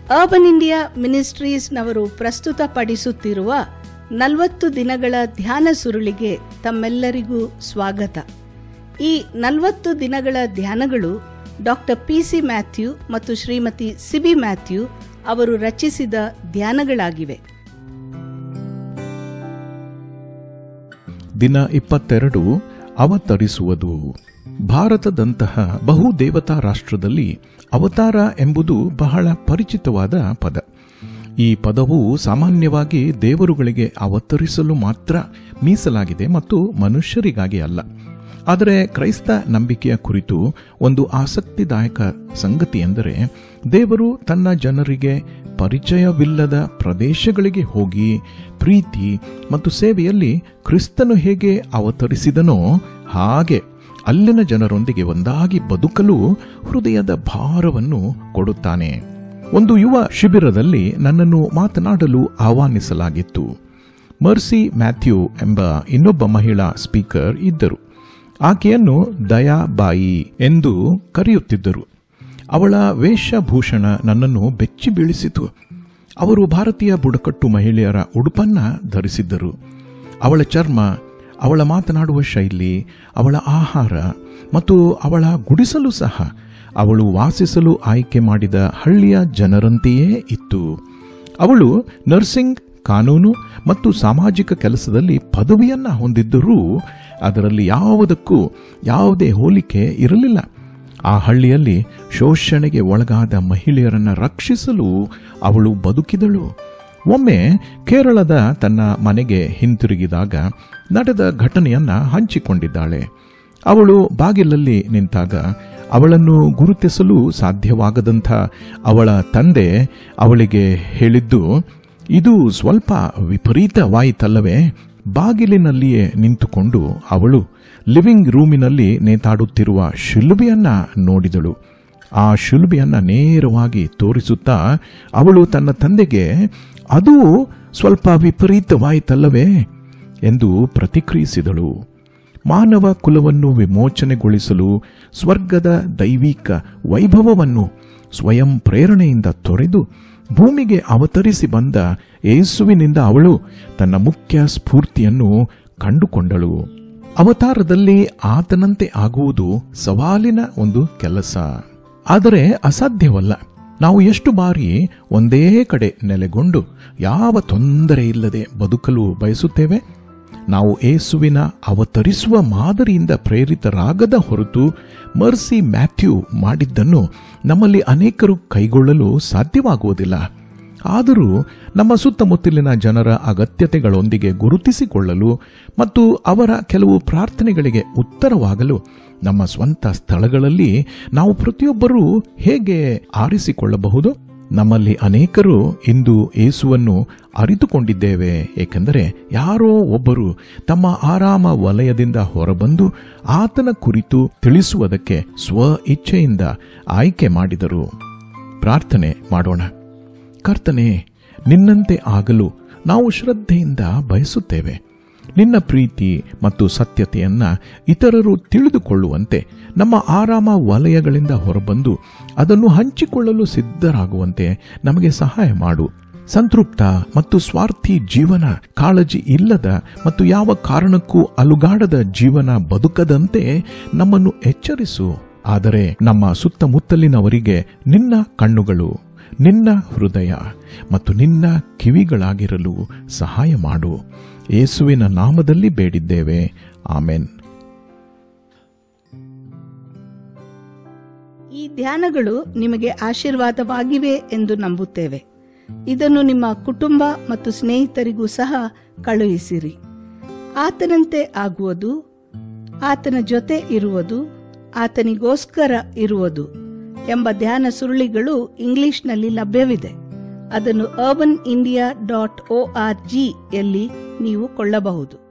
Urban India ಮಿನಿಸ್ಟ್ರೀಸ್ನವರು ಪ್ರಸ್ತುತಪಡಿಸುತ್ತಿರುವ 40 ದಿನಗಳ ಧ್ಯಾನ ಸುರುಳಿಗೆ ತಮ್ಮೆಲ್ಲರಿಗೂ ಸ್ವಾಗತ. ಈ 40 ದಿನಗಳ ಧ್ಯಾನಗಳು ಡಾಕ್ಟರ್ ಪಿಸಿ ಮ್ಯಾಥ್ಯೂ ಮತ್ತು ಶ್ರೀಮತಿ ಸಿಬಿ ಮ್ಯಾಥ್ಯೂ ಅವರು ರಚಿಸಿದ ಧ್ಯಾನಗಳಾಗಿವೆ. ದಿನ 22 ಅವತರಿಸುವುದು. ಭಾರತದಂತಹ ಬಹುದೇವತಾ ರಾಷ್ಟ್ರದಲ್ಲಿ ಅವತಾರ ಎಂಬುದು ಬಹಳ ಪರಿಚಿತವಾದ ಪದ. ಈ ಪದವು ಸಾಮಾನ್ಯವಾಗಿ ದೇವರುಗಳಿಗೆ ಅವತರಿಸಲು ಮಾತ್ರ ಮೀಸಲಾಗಿದೆ ಮತ್ತು ಮನುಷ್ಯರಿಗಾಗಿ ಅಲ್ಲ. ಆದರೆ ಕ್ರೈಸ್ತ ನಂಬಿಕೆಯ ಕುರಿತು ಒಂದು ಆಸಕ್ತಿದಾಯಕ ಸಂಗತಿ ಎಂದರೆ, ದೇವರು ತನ್ನ ಜನರಿಗೆ ಪರಿಚಯವಿಲ್ಲದ ಪ್ರದೇಶಗಳಿಗೆ ಹೋಗಿ ಪ್ರೀತಿ ಮತ್ತು ಸೇವೆಯಲ್ಲಿ ಕ್ರಿಸ್ತನು ಹೇಗೆ ಅವತರಿಸಿದನೋ ಹಾಗೆ ಅಲ್ಲಿನ ಜನರೊಂದಿಗೆ ಒಂದಾಗಿ ಬದುಕಲು ಹೃದಯದ ಭಾರವನ್ನು ಕೊಡುತ್ತಾನೆ. ಒಂದು ಯುವ ಶಿಬಿರದಲ್ಲಿ ನನ್ನನ್ನು ಮಾತನಾಡಲು ಆಹ್ವಾನಿಸಲಾಗಿತ್ತು. ಮರ್ಸಿ ಮ್ಯಾಥ್ಯೂ ಎಂಬ ಇನ್ನೊಬ್ಬ ಮಹಿಳಾ ಸ್ಪೀಕರ್ ಇದ್ದರು. ಆಕೆಯನ್ನು ದಯಾಬಾಯಿ ಎಂದು ಕರೆಯುತ್ತಿದ್ದರು. ಅವಳ ವೇಷಭೂಷಣ ನನ್ನನ್ನು ಬೆಚ್ಚಿ ಬೀಳಿಸಿತು. ಅವರು ಭಾರತೀಯ ಬುಡಕಟ್ಟು ಮಹಿಳೆಯರ ಉಡುಪನ್ನ ಧರಿಸಿದ್ದರು. ಅವಳ ಚರ್ಮ, ಅವಳ ಮಾತನಾಡುವ ಶೈಲಿ, ಅವಳ ಆಹಾರ ಮತ್ತು ಅವಳ ಗುಡಿಸಲು ಸಹ ಅವಳು ವಾಸಿಸಲು ಆಯ್ಕೆ ಮಾಡಿದ ಹಳ್ಳಿಯ ಜನರಂತೆಯೇ ಇತ್ತು. ಅವಳು ನರ್ಸಿಂಗ್, ಕಾನೂನು ಮತ್ತು ಸಾಮಾಜಿಕ ಕೆಲಸದಲ್ಲಿ ಪದವಿಯನ್ನ ಹೊಂದಿದ್ದರೂ ಅದರಲ್ಲಿ ಯಾವುದಕ್ಕೂ ಯಾವುದೇ ಹೋಲಿಕೆ ಇರಲಿಲ್ಲ. ಆ ಹಳ್ಳಿಯಲ್ಲಿ ಶೋಷಣೆಗೆ ಒಳಗಾದ ಮಹಿಳೆಯರನ್ನು ರಕ್ಷಿಸಲು ಅವಳು ಬದುಕಿದಳು. ಒಮ್ಮೆ ಕೇರಳದ ತನ್ನ ಮನೆಗೆ ಹಿಂತಿರುಗಿದಾಗ ನಡೆದ ಘಟನೆಯನ್ನ ಹಂಚಿಕೊಂಡಿದ್ದಾಳೆ. ಅವಳು ಬಾಗಿಲಲ್ಲಿ ನಿಂತಾಗ ಅವಳನ್ನು ಗುರುತಿಸಲು ಸಾಧ್ಯವಾಗದಂಥ ಅವಳ ತಂದೆ ಅವಳಿಗೆ ಹೇಳಿದ್ದು, ಇದು ಸ್ವಲ್ಪ ವಿಪರೀತವಾಯಿತಲ್ಲವೇ? ಬಾಗಿಲಿನಲ್ಲಿಯೇ ನಿಂತುಕೊಂಡು ಅವಳು ಲಿವಿಂಗ್ ರೂಮಿನಲ್ಲಿ ನೇತಾಡುತ್ತಿರುವ ಶಿಲುಬೆಯನ್ನ ನೋಡಿದಳು. ಆ ಶಿಲುಬೆಯನ್ನ ನೇರವಾಗಿ ತೋರಿಸುತ್ತಾ ಅವಳು ತನ್ನ ತಂದೆಗೆ, ಅದು ಸ್ವಲ್ಪ ವಿಪರೀತವಾಯಿತಲ್ಲವೇ ಎಂದು ಪ್ರತಿಕ್ರಿಯಿಸಿದಳು. ಮಾನವ ಕುಲವನ್ನು ವಿಮೋಚನೆಗೊಳಿಸಲು ಸ್ವರ್ಗದ ದೈವಿಕ ವೈಭವವನ್ನು ಸ್ವಯಂ ಪ್ರೇರಣೆಯಿಂದ ತೊರೆದು ಭೂಮಿಗೆ ಅವತರಿಸಿ ಬಂದ ಯೇಸುವಿನಿಂದ ಅವಳು ತನ್ನ ಮುಖ್ಯ ಸ್ಫೂರ್ತಿಯನ್ನು ಕಂಡುಕೊಂಡಳು. ಅವತಾರದಲ್ಲಿ ಆತನಂತೆ ಆಗುವುದು ಸವಾಲಿನ ಒಂದು ಕೆಲಸ, ಆದರೆ ಅಸಾಧ್ಯವಲ್ಲ. ನಾವು ಎಷ್ಟು ಬಾರಿ ಒಂದೇ ಕಡೆ ನೆಲೆಗೊಂಡು ಯಾವ ತೊಂದರೆ ಇಲ್ಲದೆ ಬದುಕಲು ಬಯಸುತ್ತೇವೆ? ನಾವು ಯೇಸುವಿನ ಅವತರಿಸುವ ಮಾದರಿಯಿಂದ ಪ್ರೇರಿತರಾಗದ ಹೊರತು ಮರ್ಸಿ ಮ್ಯಾಥ್ಯೂ ಮಾಡಿದ್ದನ್ನು ನಮ್ಮಲ್ಲಿ ಅನೇಕರು ಕೈಗೊಳ್ಳಲು ಸಾಧ್ಯವಾಗುವುದಿಲ್ಲ. ಆದರೂ ನಮ್ಮ ಸುತ್ತಮುತ್ತಲಿನ ಜನರ ಅಗತ್ಯತೆಗಳೊಂದಿಗೆ ಗುರುತಿಸಿಕೊಳ್ಳಲು ಮತ್ತು ಅವರ ಕೆಲವು ಪ್ರಾರ್ಥನೆಗಳಿಗೆ ಉತ್ತರವಾಗಲು ನಮ್ಮ ಸ್ವಂತ ಸ್ಥಳಗಳಲ್ಲಿ ನಾವು ಪ್ರತಿಯೊಬ್ಬರೂ ಹೇಗೆ ಆರಿಸಿಕೊಳ್ಳಬಹುದು? ನಮ್ಮಲ್ಲಿ ಅನೇಕರು ಇಂದು ಯೇಸುವನ್ನು ಅರಿತುಕೊಂಡಿದ್ದೇವೆ, ಏಕೆಂದರೆ ಯಾರೋ ಒಬ್ಬರು ತಮ್ಮ ಆರಾಮ ವಲಯದಿಂದ ಹೊರಬಂದು ಆತನ ಕುರಿತು ತಿಳಿಸುವುದಕ್ಕೆ ಸ್ವ ಇಚ್ಛೆಯಿಂದ ಆಯ್ಕೆ ಮಾಡಿದರು. ಪ್ರಾರ್ಥನೆ ಮಾಡೋಣ. ಕರ್ತನೇ, ನಿನ್ನಂತೆ ಆಗಲು ನಾವು ಶ್ರದ್ಧೆಯಿಂದ ಬಯಸುತ್ತೇವೆ. ನಿನ್ನ ಪ್ರೀತಿ ಮತ್ತು ಸತ್ಯತೆಯನ್ನ ಇತರರು ತಿಳಿದುಕೊಳ್ಳುವಂತೆ ನಮ್ಮ ಆರಾಮ ವಲಯಗಳಿಂದ ಹೊರಬಂದು ಅದನ್ನು ಹಂಚಿಕೊಳ್ಳಲು ಸಿದ್ಧರಾಗುವಂತೆ ನಮಗೆ ಸಹಾಯ ಮಾಡು. ಸಂತೃಪ್ತ ಮತ್ತು ಸ್ವಾರ್ಥಿ ಜೀವನ, ಕಾಳಜಿ ಇಲ್ಲದ ಮತ್ತು ಯಾವ ಕಾರಣಕ್ಕೂ ಅಲುಗಾಡದ ಜೀವನ ಬದುಕದಂತೆ ನಮ್ಮನ್ನು ಎಚ್ಚರಿಸು. ಆದರೆ ನಮ್ಮ ಸುತ್ತಮುತ್ತಲಿನವರಿಗೆ ನಿನ್ನ ಕಣ್ಣುಗಳು, ನಿನ್ನ ಹೃದಯ ಮತ್ತು ನಿನ್ನ ಕಿವಿಗಳಾಗಿರಲು ಸಹಾಯ ಮಾಡು. ಯೇಸುವಿನ ನಾಮದಲ್ಲಿ ಬೇಡಿದ್ದೇವೆ, ಆಮೆನ್. ಈ ಧ್ಯಾನಗಳು ನಿಮಗೆ ಆಶೀರ್ವಾದವಾಗಿವೆ ಎಂದು ನಂಬುತ್ತೇವೆ. ಇದನ್ನು ನಿಮ್ಮ ಕುಟುಂಬ ಮತ್ತು ಸ್ನೇಹಿತರಿಗೂ ಸಹ ಕಳುಹಿಸಿರಿ. ಆತನಂತೆ ಆಗುವುದು, ಆತನ ಜೊತೆ ಇರುವುದು, ಆತನಿಗೋಸ್ಕರ ಇರುವುದು ಎಂಬ ಧ್ಯಾನ ಸುರುಳಿಗಳು ಇಂಗ್ಲಿಷ್ನಲ್ಲಿ ಲಭ್ಯವಿದೆ. ಅದನ್ನು urbanindia.org ಯಲ್ಲಿ ನೀವು ಕೊಳ್ಳಬಹುದು.